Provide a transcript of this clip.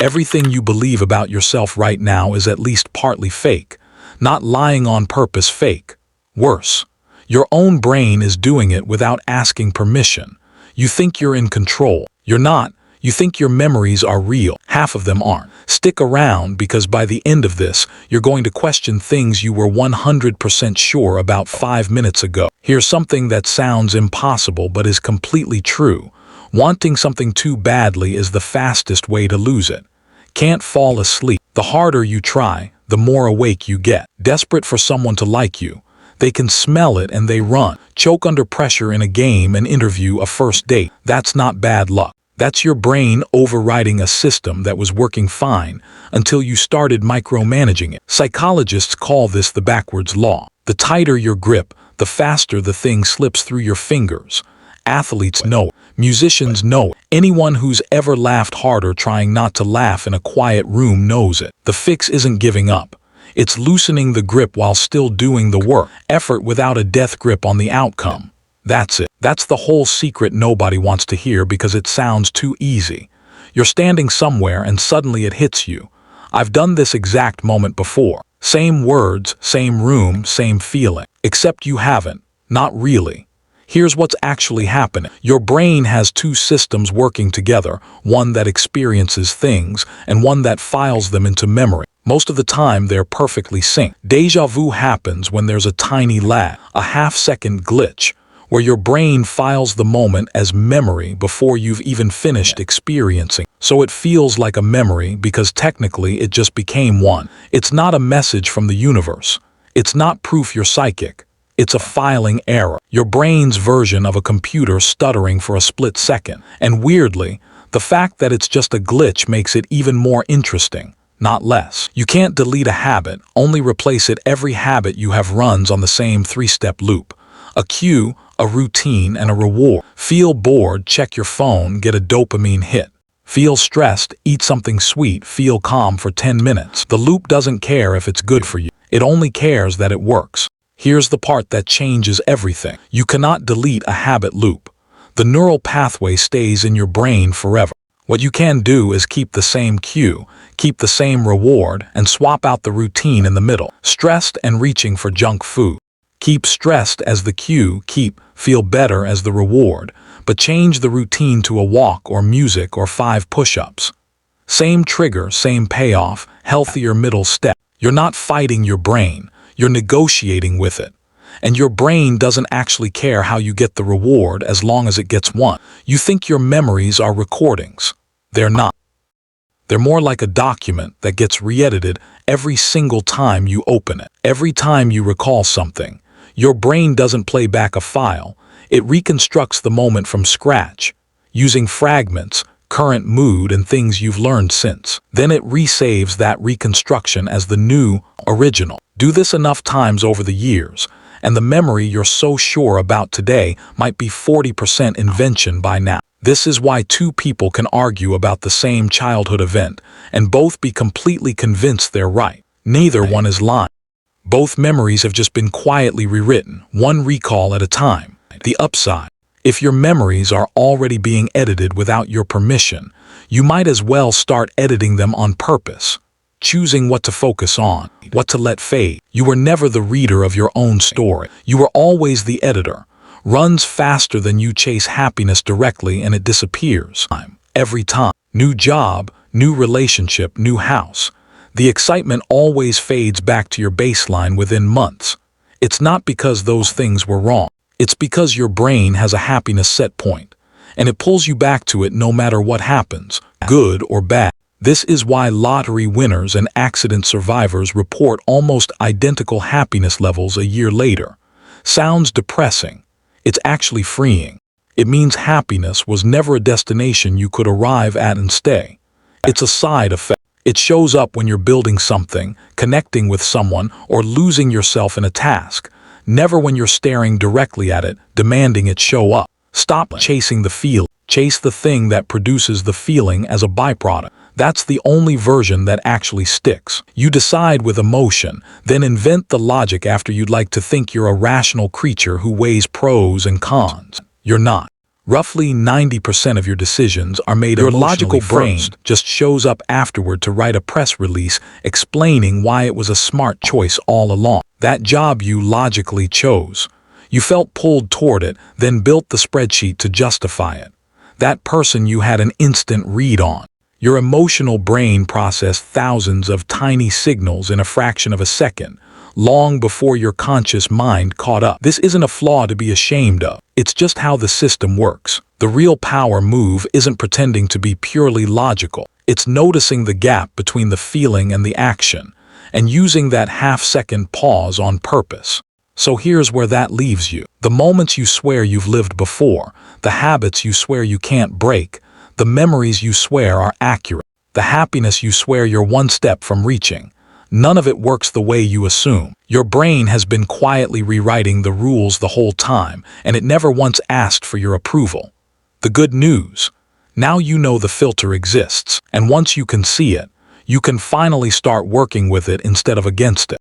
Everything you believe about yourself right now is at least partly fake. Not lying on purpose fake. Worse, your own brain is doing it without asking permission. You think you're in control. You're not. You think your memories are real. Half of them aren't. Stick around because by the end of this, you're going to question things you were 100% sure about 5 minutes ago. Here's something that sounds impossible but is completely true. Wanting something too badly is the fastest way to lose it. Can't fall asleep. The harder you try, the more awake you get. Desperate for someone to like you. They can smell it and they run. Choke under pressure in a game and interview a first date. That's not bad luck. That's your brain overriding a system that was working fine until you started micromanaging it. Psychologists call this the backwards law. The tighter your grip, the faster the thing slips through your fingers. Athletes know it. Musicians know it. Anyone who's ever laughed harder trying not to laugh in a quiet room knows it. The fix isn't giving up. It's loosening the grip while still doing the work. Effort without a death grip on the outcome. That's it. That's the whole secret nobody wants to hear because it sounds too easy. You're standing somewhere and suddenly it hits you. I've done this exact moment before. Same words, same room, same feeling. Except you haven't. Not really. Here's what's actually happening. Your brain has two systems working together, one that experiences things and one that files them into memory. Most of the time, they're perfectly synced. Deja vu happens when there's a tiny lag, a half-second glitch, where your brain files the moment as memory before you've even finished experiencing. So it feels like a memory because technically it just became one. It's not a message from the universe. It's not proof you're psychic. It's a filing error. Your brain's version of a computer stuttering for a split second. And weirdly, the fact that it's just a glitch makes it even more interesting, not less. You can't delete a habit, only replace it. Every habit you have runs on the same three-step loop. A cue, a routine, and a reward. Feel bored, check your phone, get a dopamine hit. Feel stressed, eat something sweet, feel calm for 10 minutes. The loop doesn't care if it's good for you. It only cares that it works. Here's the part that changes everything. You cannot delete a habit loop. The neural pathway stays in your brain forever. What you can do is keep the same cue, keep the same reward, and swap out the routine in the middle. Stressed and reaching for junk food. Keep stressed as the cue, feel better as the reward, but change the routine to a walk or music or 5 push-ups. Same trigger, same payoff, healthier middle step. You're not fighting your brain, you're negotiating with it. And your brain doesn't actually care how you get the reward as long as it gets one. You think your memories are recordings. They're not. They're more like a document that gets re-edited every single time you open it. Every time you recall something, your brain doesn't play back a file. It reconstructs the moment from scratch, using fragments, current mood, and things you've learned since. Then it resaves that reconstruction as the new, original. Do this enough times over the years, and the memory you're so sure about today might be 40% invention by now. This is why two people can argue about the same childhood event and both be completely convinced they're right. Neither one is lying. Both memories have just been quietly rewritten, one recall at a time. The upside: if your memories are already being edited without your permission, you might as well start editing them on purpose, choosing what to focus on, what to let fade. You were never the reader of your own story. You were always the editor. Runs faster than you chase happiness directly and it disappears. Every time. New job, new relationship, new house. The excitement always fades back to your baseline within months. It's not because those things were wrong. It's because your brain has a happiness set point, and it pulls you back to it no matter what happens, good or bad. This is why lottery winners and accident survivors report almost identical happiness levels a year later. Sounds depressing. It's actually freeing. It means happiness was never a destination you could arrive at and stay. It's a side effect. It shows up when you're building something, connecting with someone, or losing yourself in a task. Never when you're staring directly at it, demanding it show up. Stop chasing the feel. Chase the thing that produces the feeling as a byproduct. That's the only version that actually sticks. You decide with emotion, then invent the logic after you'd like to think you're a rational creature who weighs pros and cons. You're not. Roughly 90% of your decisions are made Your emotionally logical brain first, just shows up afterward to write a press release explaining why it was a smart choice all along. That job you logically chose. You felt pulled toward it, then built the spreadsheet to justify it. That person you had an instant read on. Your emotional brain processed thousands of tiny signals in a fraction of a second, long before your conscious mind caught up. This isn't a flaw to be ashamed of. It's just how the system works. The real power move isn't pretending to be purely logical. It's noticing the gap between the feeling and the action, and using that half-second pause on purpose. So here's where that leaves you. The moments you swear you've lived before, the habits you swear you can't break, the memories you swear are accurate, the happiness you swear you're one step from reaching. None of it works the way you assume. Your brain has been quietly rewriting the rules the whole time, and it never once asked for your approval. The good news: now you know the filter exists, and once you can see it, you can finally start working with it instead of against it.